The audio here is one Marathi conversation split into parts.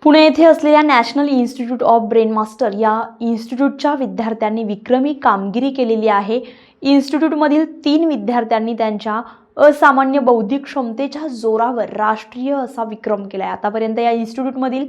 पुणे येथे असलेल्या national institute of brain master या इन्स्टिट्यूटच्या विद्यार्थ्यांनी विक्रमी कामगिरी केलेली आहे। इन्स्टिट्यूटमधील 3 विद्यार्थ्यांनी त्यांच्या असामान्य बौद्धिक क्षमतेच्या जोरावर राष्ट्रीय असा विक्रम केला आहे। आतापर्यंत या इन्स्टिट्यूटमधील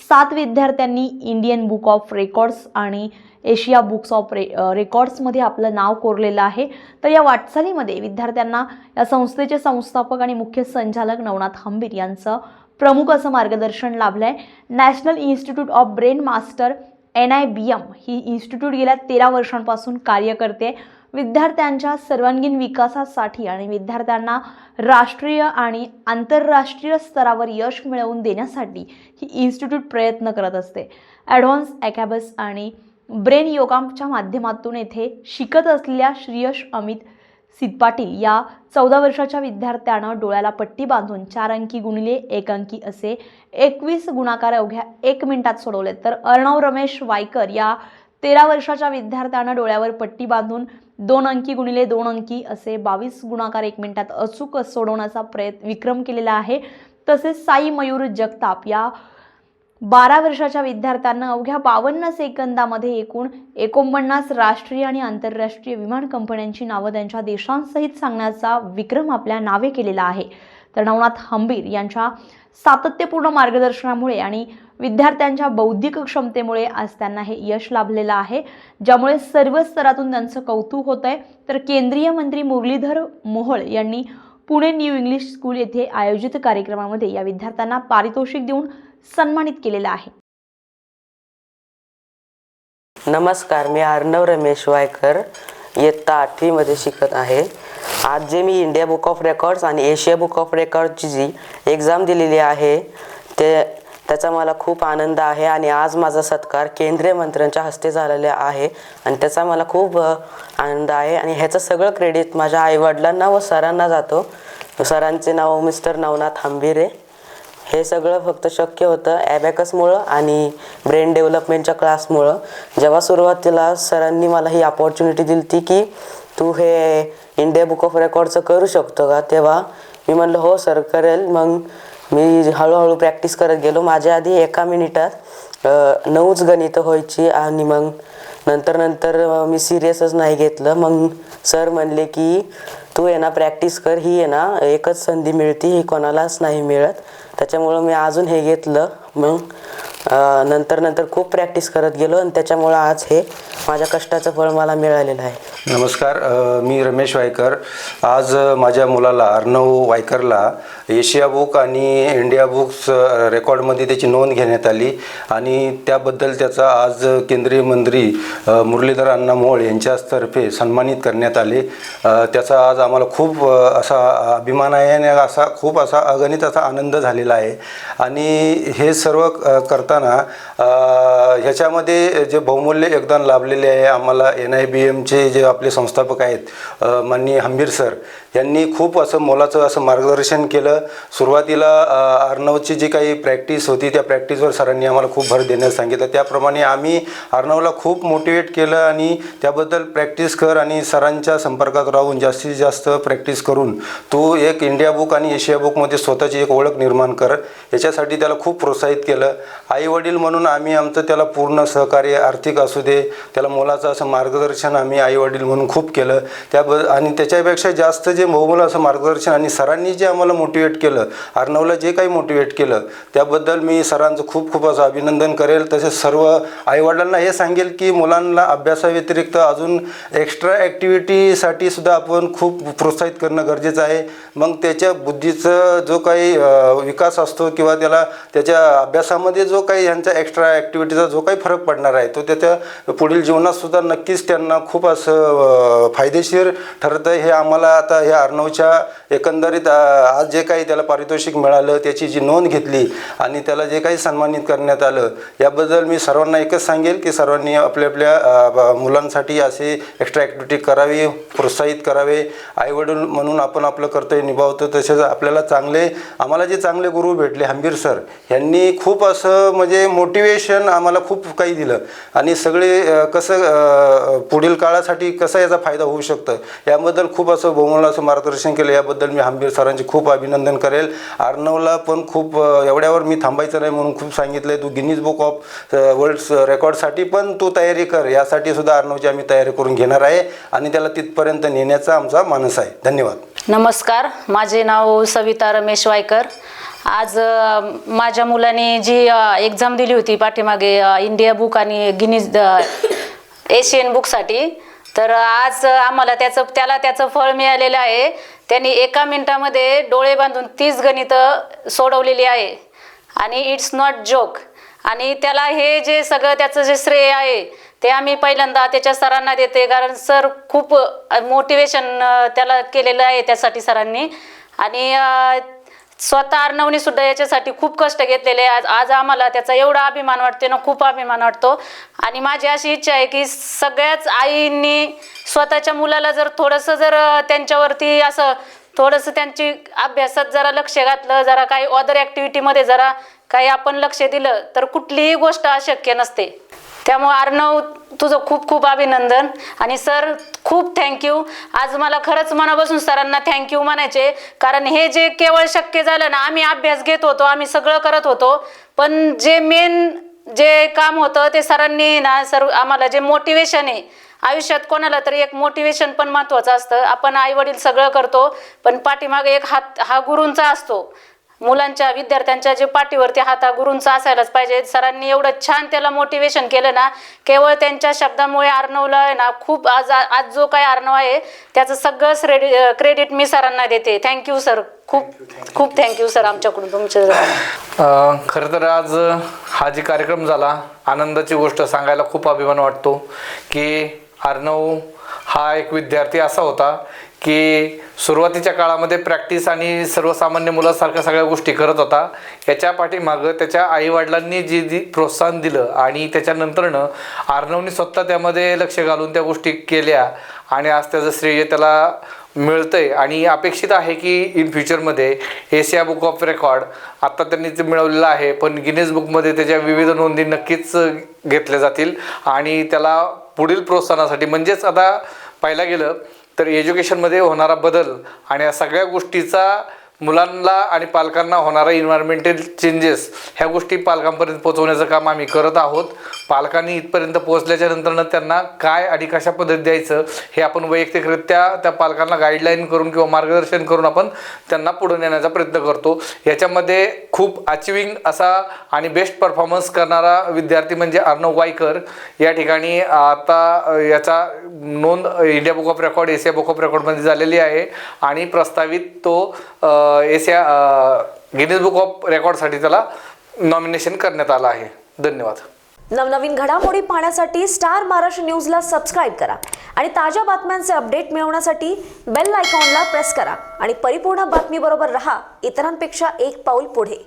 7 विद्यार्थ्यांनी इंडियन बुक ऑफ रेकॉर्ड्स आणि एशिया बुक्स ऑफ रेकॉर्ड्समध्ये आपलं नाव कोरलेलं आहे। तर या वाटचालीमध्ये विद्यार्थ्यांना या संस्थेचे संस्थापक आणि मुख्य संचालक नवनाथ हंबीर यांचं प्रमुख असं मार्गदर्शन लाभलंय। National institute of brain master NIBM ही इन्स्टिट्यूट गेल्या 13 वर्षांपासून कार्य करते। विद्यार्थ्यांच्या सर्वांगीण विकासासाठी आणि विद्यार्थ्यांना राष्ट्रीय आणि आंतरराष्ट्रीय स्तरावर यश मिळवून देण्यासाठी ही इन्स्टिट्यूट प्रयत्न करत असते। ॲडव्हान्स अकॅबस आणि ब्रेन योगाच्या माध्यमातून येथे शिकत असलेल्या श्रेयश अमित सिद्धपाटील या 14 वर्षाच्या विद्यार्थ्यानं डोळ्याला पट्टी बांधून 4 अंकी गुणिले 1 अंकी असे 21 गुणाकार अवघ्या 1 मिनिटात सोडवले। तर अर्णव रमेश वायकर या 13 वर्षाच्या विद्यार्थ्यानं डोळ्यावर पट्टी बांधून 2 अंकी गुणिले 2 अंकी असे 22 गुणाकार 1 मिनिटात अचूक सोडवण्याचा विक्रम केलेला आहे। तसेच साई मयूर जगताप या 12 वर्षाच्या विद्यार्थ्यांना अवघ्या 52 सेकंदामध्ये एकूण 49 राष्ट्रीय आणि आंतरराष्ट्रीय विमान कंपन्यांची नावं त्यांच्या देशांसहित सांगण्याचा विक्रम आपल्या नावे केलेला आहे। तर नवनाथ हंबीर यांच्या सातत्यपूर्ण मार्गदर्शनामुळे आणि विद्यार्थ्यांच्या बौद्धिक क्षमतेमुळे आज त्यांना हे यश लाभलेलं आहे, ज्यामुळे सर्व स्तरातून त्यांचं कौतुक होत आहे। तर केंद्रीय मंत्री मुरलीधर मोहोळ यांनी पुणे न्यू इंग्लिश स्कूल येथे आयोजित कार्यक्रमामध्ये या विद्यार्थ्यांना पारितोषिक देऊन सन्मानित केलेला आहे। नमस्कार, मी अर्णव रमेश वायकर इयत्ता 8वी मध्ये शिकत आहे। आज जे मी इंडिया बुक ऑफ रेकॉर्ड्स आणि एशिया बुक ऑफ रेकॉर्डची जी एक्झाम दिलेली आहे त्याचा मला खूप आनंद आहे आणि आज माझा सत्कार केंद्रीय मंत्र्यांच्या हस्ते झालेला आहे आणि त्याचा मला खूप आनंद आहे आणि ह्याचं सगळं क्रेडिट माझ्या आईवडिलांना व सरांना जातो। सरांचे नाव मिस्टर नवनाथ हंबीर आहे। हे सगळं फक्त शक्य होतं ॲबॅकसमुळं आणि ब्रेन डेव्हलपमेंटच्या क्लासमुळं। जेव्हा सुरुवातीला सरांनी मला ही अपॉर्च्युनिटी दिली ती की तू हे इंडिया बुक ऑफ रेकॉर्डचं करू शकतो का, तेव्हा मी म्हणलं हो सर करेल। मग मी हळूहळू प्रॅक्टिस करत गेलो। माझ्या आधी 1 मिनिटात 9च गणितं व्हायची आणि मग नंतर मी सिरियसच नाही घेतलं। मग सर म्हणले की तू आहे ना प्रॅक्टिस कर, ही आहे ना एकच संधी मिळते, ही कोणालाच नाही मिळत, त्याच्यामुळं मी अजून हे घेतलं। मग नंतर खूप प्रॅक्टिस करत गेलो आणि त्याच्यामुळं आज हे माझ्या कष्टाचं फळ मला मिळालेलं आहे। नमस्कार, मी रमेश वायकर। आज माझ्या मुलाला अर्णव वायकरला एशिया बुक आणि इंडिया बुक्स रेकॉर्डमध्ये त्याची नोंद घेण्यात आली आणि त्याबद्दल त्याचा आज केंद्रीय मंत्री मुरलीधर अण्णा मोहोळ यांच्यातर्फे सन्मानित करण्यात आले। त्याचा आज आम्हाला खूप असा अभिमान आहे आणि खूप असा अगणित असा आनंद झालेला आहे। आणि हे सर्व करताना ह्याच्यामध्ये जे बहुमूल्य योगदान लाभलेले आहे आम्हाला NIBMचे जे आपले संस्थापक आहेत माननीय हंबीर सर यांनी खूप असं मोलाचं असं मार्गदर्शन केलं। सुरुवातीला अर्णवची जी काही प्रॅक्टिस होती त्या प्रॅक्टिसवर सरांनी आम्हाला खूप भर देण्यास सांगितलं। त्याप्रमाणे आम्ही अर्णवला खूप मोटिवेट केलं आणि त्याबद्दल प्रॅक्टिस कर आणि सरांच्या संपर्कात राहून जास्तीत जास्त प्रॅक्टिस करून तू एक इंडिया बुक आणि एशिया बुकमध्ये स्वतःची एक ओळख निर्माण कर, याच्यासाठी त्याला खूप प्रोत्साहित केलं। आई वडील म्हणून आम्ही आमचं त्याला पूर्ण सहकार्य, आर्थिक असू दे, त्याला मोलाचं असं मार्गदर्शन आम्ही आई वडील म्हणून खूप केलं। आणि त्याच्यापेक्षा जास्त जे बहुमूल्य असं मार्गदर्शन आणि सरांनी जे आम्हाला मोटिवेट केलं, अर्णवला जे काही मोटिवेट केलं त्याबद्दल मी सरांचं खूप असं अभिनंदन करेल। तसेच सर्व आईवडिलांना हे सांगेल की मुलांना अभ्यासाव्यतिरिक्त अजून एक्स्ट्रा ॲक्टिव्हिटीसाठी सुद्धा आपण खूप प्रोत्साहित करणं गरजेचं आहे। मग त्याच्या बुद्धीचं जो काही विकास असतो किंवा त्याच्या अभ्यासामध्ये जो काही ह्यांचा एक्स्ट्रा ॲक्टिव्हिटीचा जो काही फरक पडणार आहे तो त्याच्या पुढील जीवनातसुद्धा नक्कीच त्यांना खूप असं फायदेशीर ठरतं। हे आम्हाला आता ह्या अर्णवच्या एकंदरीत आज जे काही त्याला पारितोषिक मिळालं, त्याची जी नोंद घेतली आणि त्याला जे काही सन्मानित करण्यात आलं, याबद्दल मी सर्वांना एकच सांगेल की सर्वांनी आपल्या मुलांसाठी असे एक्स्ट्रा ॲक्टिव्हिटी करावी, प्रोत्साहित करावे। आईवडील म्हणून आपण आपलं कर्तव्य निभावतो, तसेच आपल्याला आम्हाला जे चांगले गुरु भेटले हंबीर सर यांनी खूप असं म्हणजे मोटिवेशन आम्हाला खूप काही दिलं आणि सगळे कसं पुढील काळासाठी कसं याचा फायदा होऊ शकतं याबद्दल खूप असं बहुमूल्य असं मार्गदर्शन केलं। याबद्दल त्याबद्दल मी हंबीर सरांचे खूप अभिनंदन करेल. अर्णवला पण खूप एवढ्यावर मी थांबायचं नाही म्हणून खूप सांगितलं आहे. तू गिनीज बुक ऑफ वर्ल्ड रेकॉर्डसाठी पण तू तयारी कर. यासाठी सुद्धा अर्णवची आम्ही तयारी करून घेणार आहे आणि त्याला तिथपर्यंत नेण्याचा आमचा मानस आहे. धन्यवाद. नमस्कार, माझे नाव सविता रमेश वायकर. आज माझ्या मुलाने जी एक्झाम दिली होती पाठीमागे इंडिया बुक आणि गिनीज एशियन बुकसाठी, तर आज आम्हाला त्याला त्याचं फळ मिळालेलं आहे. त्यांनी 1 मिनिटामध्ये डोळे बांधून 30 गणितं सोडवलेली आहे आणि इट्स नॉट जोक. आणि त्याला हे जे सगळं त्याचं जे श्रेय आहे ते आम्ही पहिल्यांदा त्याच्या सरांना देते, कारण सर खूप मोटिवेशन त्याला केलेलं आहे त्यासाठी सरांनी. आणि स्वतः अर्णवने सुद्धा याच्यासाठी खूप कष्ट घेतलेले आहे. आज आम्हाला त्याचा एवढा अभिमान वाटतो ना, खूप अभिमान वाटतो. आणि माझी अशी इच्छा आहे की सगळ्याच आईंनी स्वतःच्या मुलाला जर थोडंसं जर त्यांच्यावरती असं थोडंसं त्यांची अभ्यासात जरा लक्ष घातलं, जरा काही अदर ॲक्टिव्हिटीमध्ये जरा काही आपण लक्ष दिलं तर कुठलीही गोष्ट अशक्य नसते. त्यामुळे अर्णव, तुझं खूप खूप अभिनंदन. आणि सर खूप थँक्यू. आज मला खरंच मनापासून सरांना थँक्यू म्हणायचे, कारण हे जे केवळ शक्य झालं ना, आम्ही अभ्यास घेत होतो, आम्ही सगळं करत होतो, पण जे मेन जे काम होतं ते सरांनी ना, सर आम्हाला जे मोटिवेशन आहे आयुष्यात, कोणाला तरी एक मोटिवेशन पण महत्त्वाचं असतं. आपण आई वडील सगळं करतो, पण पाठीमागे एक हात हा गुरूंचा असतो. मुलांच्या विद्यार्थ्यांच्या जे पाठीवरती हात हा गुरूंचा असायलाच पाहिजे. सरांनी एवढं छान त्याला मोटिवेशन केलं ना, केवळ त्यांच्या शब्दामुळे अर्णवला आहे ना खूप आज जो काही अर्णव आहे त्याचं सगळं क्रेडिट मी सरांना देते. थँक्यू सर, खूप खूप थँक्यू सर आमच्याकडून तुमचं. खरं तर आज हा जे कार्यक्रम झाला, आनंदाची गोष्ट सांगायला खूप अभिमान वाटतो की अर्णव हा एक विद्यार्थी असा होता की सुरुवातीच्या काळामध्ये प्रॅक्टिस आणि सर्वसामान्य मुलासारख्या सगळ्या गोष्टी करत होता. याच्या पाठीमागं त्याच्या आईवडिलांनी जी प्रोत्साहन दिलं आणि त्याच्यानंतरनं अर्णवने स्वतः त्यामध्ये लक्ष घालून त्या गोष्टी केल्या आणि आज त्याचं श्रेय त्याला मिळतंय. आणि अपेक्षित आहे की इन फ्युचरमध्ये एशिया बुक ऑफ रेकॉर्ड आत्ता त्यांनी ते मिळवलेलं आहे, पण गिनीज बुकमध्ये त्याच्या विविध नोंदी नक्कीच घेतल्या जातील. आणि त्याला पुढील प्रोत्साहनासाठी, म्हणजेच आता पाहायला गेलं तर एज्युकेशनमध्ये होणारा बदल आणि या सगळ्या गोष्टीचा मुलांना आणि पालकांना होणारा इन्व्हायरमेंटल चेंजेस ह्या गोष्टी पालकांपर्यंत पोहोचवण्याचं काम आम्ही करत आहोत. पालकांनी इथपर्यंत पोहोचल्याच्या नंतरनं त्यांना काय आणि कशा पद्धती द्यायचं हे आपण वैयक्तिकरित्या त्या पालकांना गाईडलाईन करून किंवा मार्गदर्शन करून आपण त्यांना पुढे नेण्याचा प्रयत्न करतो. याच्यामध्ये खूप अचिव्हिंग असा आणि बेस्ट परफॉर्मन्स करणारा विद्यार्थी म्हणजे अर्णव वायकर. या ठिकाणी आता याचा नोंद India book of record, Asia book of रेकॉर्डमध्ये झालेली आहे आणि प्रस्तावित तो एशिया गिनीज बुक ऑफ रेकॉर्डसाठी त्याला नॉमिनेशन करण्यात आलं आहे. धन्यवाद. नवनवीन घडामोडी पाहण्यासाठी स्टार महाराष्ट्र न्यूजला सबस्क्राईब करा आणि ताज्या बातम्यांचे अपडेट मिळवण्यासाठी बेल आयकॉनला प्रेस करा आणि परिपूर्ण बातमीबरोबर रहा, इतरांपेक्षा एक पाऊल पुढे.